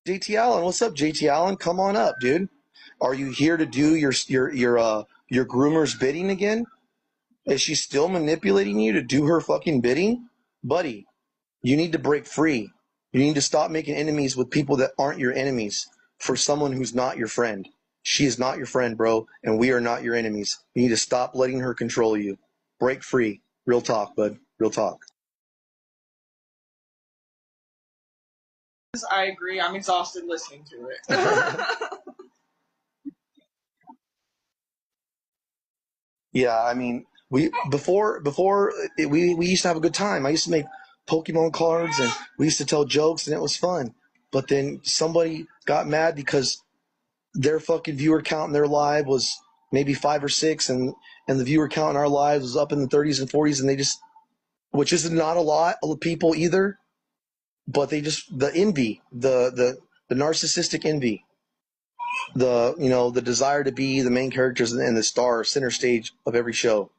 JT Allen, what's up, JT Allen? Come on up, dude. Are you here to do your groomer's bidding again? Is she still manipulating you to do her fucking bidding? Buddy, you need to break free. You need to stop making enemies with people that aren't your enemies for someone who's not your friend. She is not your friend, bro, and we are not your enemies. You need to stop letting her control you. Break free. Real talk, bud. Real talk. I agree. I'm exhausted listening to it. Yeah, I mean, we used to have a good time. I used to make Pokemon cards and we used to tell jokes and it was fun. But then somebody got mad because their fucking viewer count in their live was maybe 5 or 6, and the viewer count in our lives was up in the 30s and 40s, and they just, which is not a lot of people either, but they just, the envy, the narcissistic envy, the desire to be the main characters and the star center stage of every show.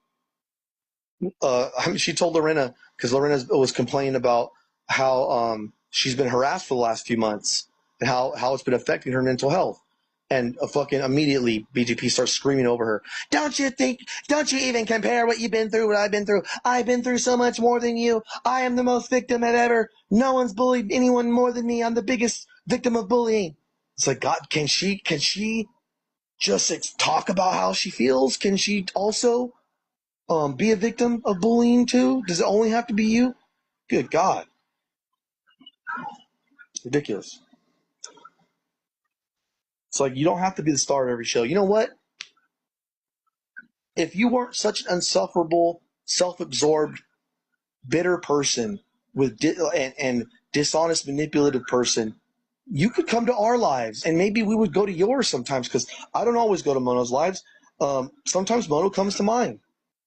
She told Lorena, because Lorena was complaining about how she's been harassed for the last few months and how it's been affecting her mental health. And fucking immediately BGP starts screaming over her. Don't you even compare what you've been through, what I've been through. I've been through so much more than you. I am the most victim ever. No one's bullied anyone more than me. I'm the biggest victim of bullying. It's like, God, can she just talk about how she feels? Can she also be a victim of bullying too? Does it only have to be you? Good God. Ridiculous. It's like you don't have to be the star of every show. You know what? If you weren't such an unsufferable, self-absorbed, bitter person and dishonest, manipulative person, you could come to our lives and maybe we would go to yours sometimes, because I don't always go to Mono's lives. Sometimes Mono comes to mine.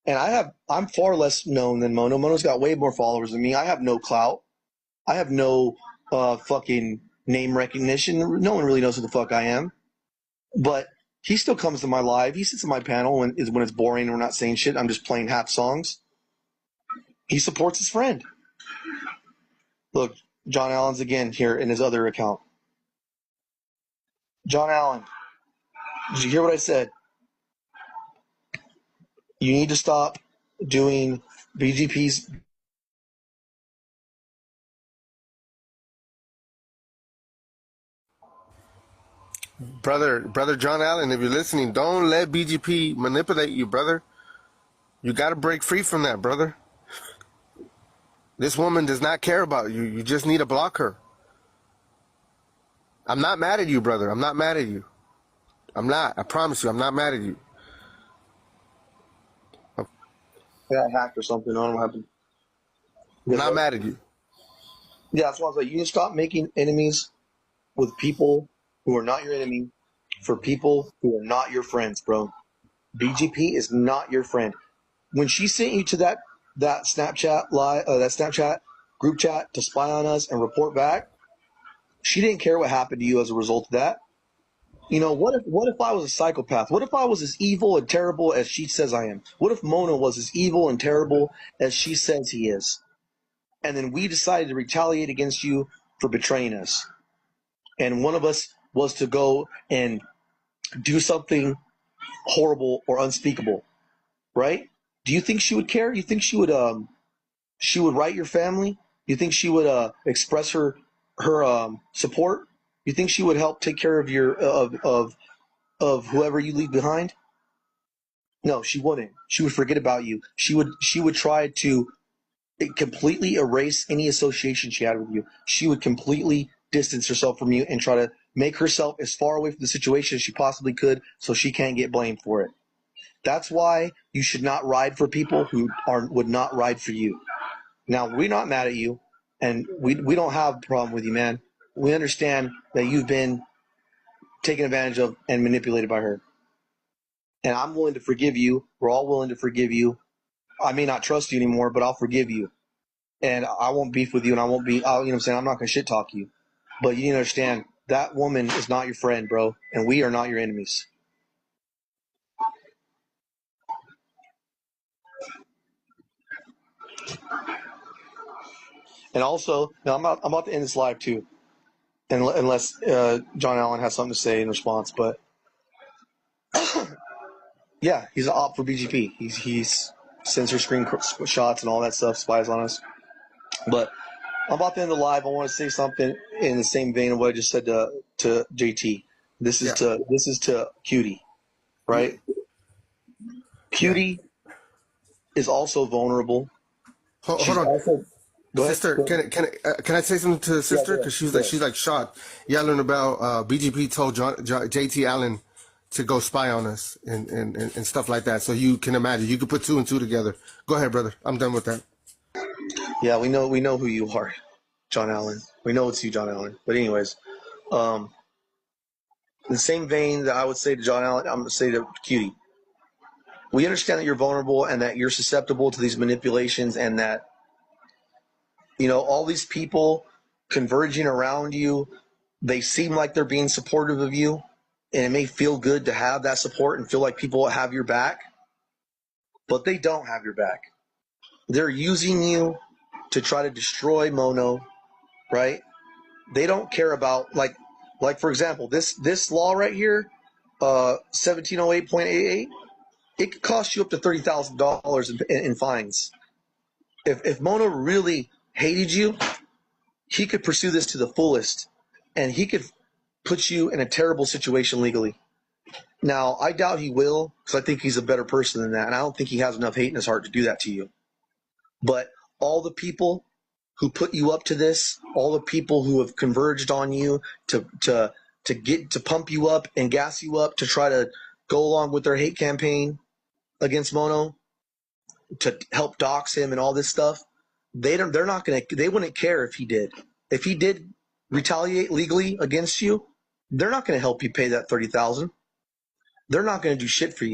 And I'm far less known than Mono. Mono's got way more followers than me. I have no clout. I have no fucking name recognition. No one really knows who the fuck I am. But he still comes to my live. He sits in my panel when it's boring and we're not saying shit. I'm just playing half songs. He supports his friend. Look, John Allen's again here in his other account. John Allen, did you hear what I said? You need to stop doing BGP's. Brother John Allen, if you're listening, don't let BGP manipulate you, brother. You got to break free from that, brother. This woman does not care about you. You just need to block her. I'm not mad at you, brother. I'm not mad at you. I'm not. I promise you, I'm not mad at you. I got hacked or something. I don't know what happened. I'm not mad at you. Yeah, that's why I was like, you need to stop making enemies with people who are not your enemy for people who are not your friends, bro. BGP is not your friend. When she sent you to that Snapchat live, that Snapchat group chat to spy on us and report back, she didn't care what happened to you as a result of that. You know, what if I was a psychopath? What if I was as evil and terrible as she says I am? What if Mona was as evil and terrible as she says he is? And then we decided to retaliate against you for betraying us. And one of us was to go and do something horrible or unspeakable, right? Do you think she would care? You think she would write your family? You think she would express her support? You think she would help take care of your of whoever you leave behind? No, she wouldn't. She would forget about you. She would try to completely erase any association she had with you. She would completely distance herself from you and try to make herself as far away from the situation as she possibly could so she can't get blamed for it. That's why you should not ride for people who would not ride for you. Now, we're not mad at you, and we don't have a problem with you, man. We understand that you've been taken advantage of and manipulated by her. And I'm willing to forgive you. We're all willing to forgive you. I may not trust you anymore, but I'll forgive you. And I won't beef with you, and I won't be, you know what I'm saying? I'm not going to shit talk you. But you need to understand, that woman is not your friend, bro, and we are not your enemies. And also, now I'm about to end this live too. unless John Allen has something to say in response. But yeah, he's an op for BGP. He's sensor screen shots and all that stuff, spies on us. But I'm about to end the live. I want to say something in the same vein of what I just said to JT. This is to Cutie, right? Cutie is also vulnerable. Hold on. Also, go Sister, ahead. can I say something to the sister? Because Yeah, she's like shocked, yelling about BGP told JT Allen to go spy on us and stuff like that. So you can imagine, you can put 2 and 2 together. Go ahead, brother. I'm done with that. Yeah, we know who you are, John Allen. We know it's you, John Allen. But anyways, in the same vein that I would say to John Allen, I'm going to say to Cutie. We understand that you're vulnerable and that you're susceptible to these manipulations, and that all these people converging around you, they seem like they're being supportive of you, and it may feel good to have that support and feel like people have your back, but they don't have your back. They're using you to try to destroy Mono, right? They don't care about, like for example, this law right here, 1708.88, it could cost you up to $30,000 in fines. If Mono really hated you, he could pursue this to the fullest, and he could put you in a terrible situation legally. Now, I doubt he will, because I think he's a better person than that, and I don't think he has enough hate in his heart to do that to you. But all the people who put you up to this, all the people who have converged on you to pump you up and gas you up to try to go along with their hate campaign against Mono, to help dox him and all this stuff, they wouldn't care if he did. If he did retaliate legally against you, they're not going to help you pay that $30,000. They're not going to do shit for you.